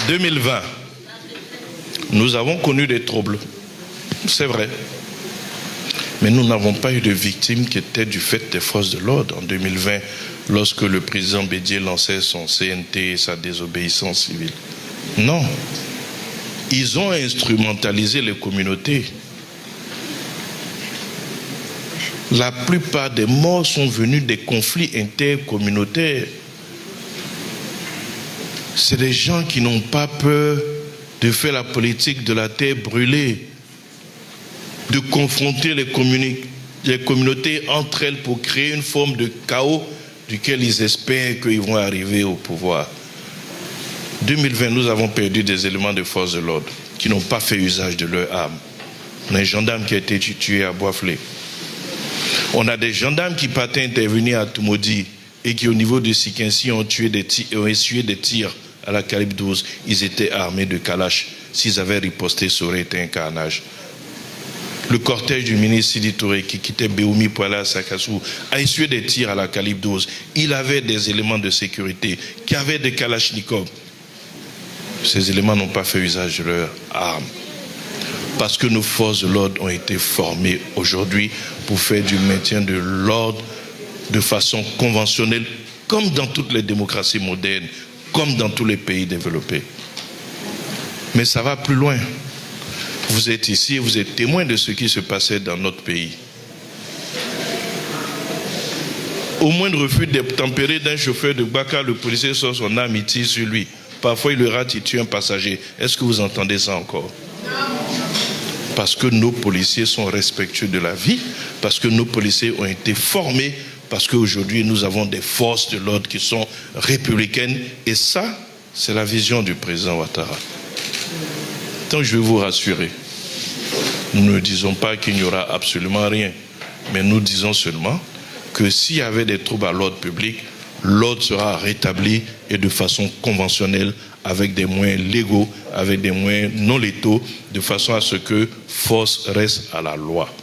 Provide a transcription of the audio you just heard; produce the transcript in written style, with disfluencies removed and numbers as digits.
2020, nous avons connu des troubles, c'est vrai. Mais nous n'avons pas eu de victimes qui étaient du fait des forces de l'ordre. En 2020, lorsque le président Bédié lançait son CNT et sa désobéissance civile. Non. Ils ont instrumentalisé les communautés. La plupart des morts sont venus des conflits intercommunautaires. C'est des gens qui n'ont pas peur de faire la politique de la terre brûlée, de confronter les communautés entre elles pour créer une forme de chaos duquel ils espèrent qu'ils vont arriver au pouvoir. 2020, nous avons perdu des éléments de force de l'ordre qui n'ont pas fait usage de leurs armes. On a un gendarme qui a été tué à Boisflé. On a des gendarmes qui partaient intervenir à Toumoudi et qui, au niveau de Sikinsi, ont essuyé des tirs à la calibre 12. Ils étaient armés de Kalash. S'ils avaient riposté, ça aurait été un carnage. Le cortège du ministre Sidi Touré qui quittait Béoumi pour aller à Sakassou a essuyé des tirs à la calibre 12. Il avait des éléments de sécurité qui avaient des kalachnikovs. Ces éléments n'ont pas fait usage de leurs armes. Parce que nos forces de l'ordre ont été formées aujourd'hui pour faire du maintien de l'ordre de façon conventionnelle, comme dans toutes les démocraties modernes, comme dans tous les pays développés. Mais ça va plus loin. Vous êtes ici et vous êtes témoin de ce qui se passait dans notre pays. Au moindre refus d'obtempérer d'un chauffeur de Baka, le policier sort son arme et tire sur lui. Parfois, il le rate, il tue un passager. Est-ce que vous entendez ça encore? Parce que nos policiers sont respectueux de la vie, parce que nos policiers ont été formés, parce qu'aujourd'hui, nous avons des forces de l'ordre qui sont républicaines. Et ça, c'est la vision du président Ouattara. Donc, je vais vous rassurer. Nous ne disons pas qu'il n'y aura absolument rien, mais nous disons seulement que s'il y avait des troubles à l'ordre public, l'ordre sera rétabli et de façon conventionnelle, avec des moyens légaux, avec des moyens non létaux, de façon à ce que force reste à la loi.